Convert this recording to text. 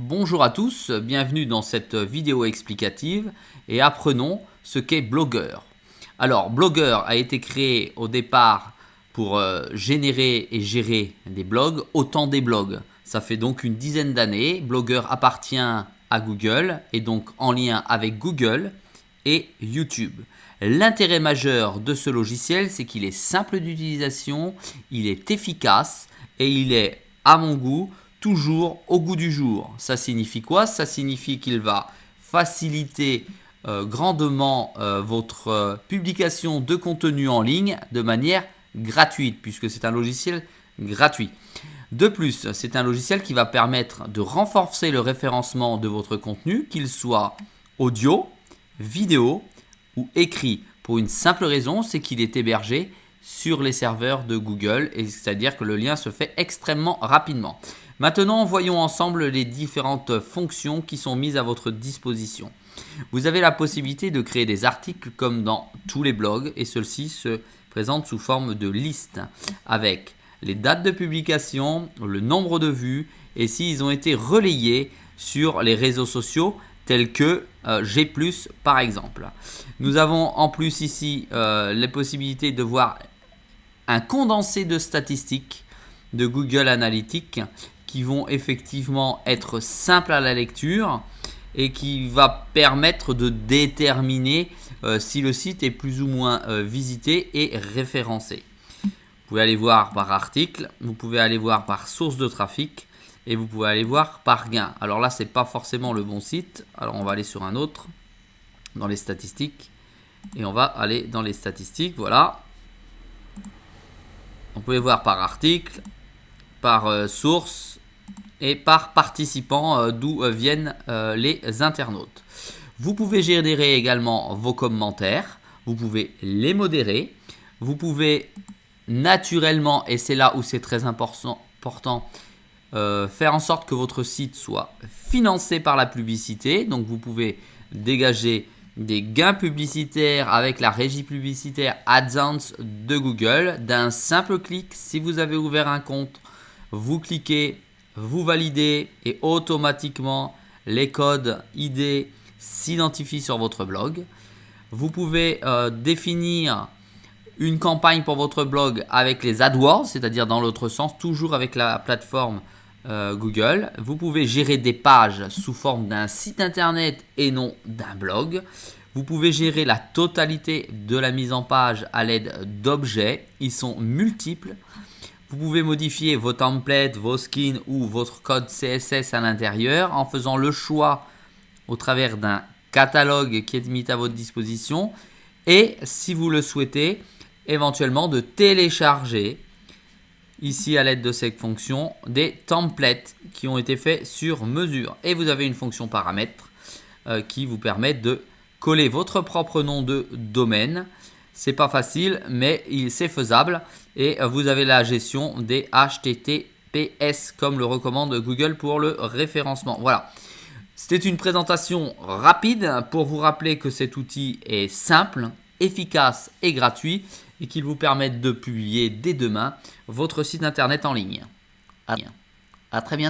Bonjour à tous, bienvenue dans cette vidéo explicative et apprenons ce qu'est Blogger. Alors Blogger a été créé au départ pour générer et gérer des blogs, autant des blogs. Ça fait donc une dizaine d'années. Blogger appartient à Google et donc en lien avec Google et YouTube. L'intérêt majeur de ce logiciel, c'est qu'il est simple d'utilisation, il est efficace et il est, à mon goût, toujours au goût du jour. Ça signifie quoi? Ça signifie qu'il va faciliter grandement votre publication de contenu en ligne de manière gratuite, puisque c'est un logiciel gratuit. De plus, c'est un logiciel qui va permettre de renforcer le référencement de votre contenu, qu'il soit audio, vidéo ou écrit, pour une simple raison, c'est qu'il est hébergé sur les serveurs de Google, et c'est-à-dire que le lien se fait extrêmement rapidement. Maintenant, voyons ensemble les différentes fonctions qui sont mises à votre disposition. Vous avez la possibilité de créer des articles comme dans tous les blogs, et ceux-ci se présentent sous forme de liste avec les dates de publication, le nombre de vues et s'ils ont été relayés sur les réseaux sociaux tels que G+, par exemple. Nous avons en plus ici les possibilités de voir un condensé de statistiques de Google Analytics qui vont effectivement être simples à la lecture et qui va permettre de déterminer si le site est plus ou moins visité et référencé. Vous pouvez aller voir par article, vous pouvez aller voir par source de trafic et vous pouvez aller voir par gain. Alors là, ce n'est pas forcément le bon site. Alors on va aller sur un autre, dans les statistiques. Et on va aller dans les statistiques, voilà. Vous pouvez voir par article, par source et par participant d'où viennent les internautes. Vous pouvez gérer également vos commentaires, vous pouvez les modérer, vous pouvez naturellement, et c'est là où c'est très important, faire en sorte que votre site soit financé par la publicité. Donc vous pouvez dégager des gains publicitaires avec la régie publicitaire AdSense de Google d'un simple clic. Si vous avez ouvert un compte, vous cliquez, vous validez et automatiquement les codes ID s'identifient sur votre blog. Vous pouvez définir une campagne pour votre blog avec les AdWords, c'est-à-dire dans l'autre sens, toujours avec la plateforme Google. Vous pouvez gérer des pages sous forme d'un site internet et non d'un blog. Vous pouvez gérer la totalité de la mise en page à l'aide d'objets. Ils sont multiples. Vous pouvez modifier vos templates, vos skins ou votre code CSS à l'intérieur en faisant le choix au travers d'un catalogue qui est mis à votre disposition. Et si vous le souhaitez, éventuellement de télécharger ici à l'aide de cette fonction des templates qui ont été faits sur mesure. Et vous avez une fonction paramètres qui vous permet de coller votre propre nom de domaine. C'est pas facile, mais c'est faisable. Et vous avez la gestion des HTTPS comme le recommande Google pour le référencement. Voilà. C'était une présentation rapide pour vous rappeler que cet outil est simple, efficace et gratuit et qu'il vous permet de publier dès demain votre site internet en ligne. À très bientôt.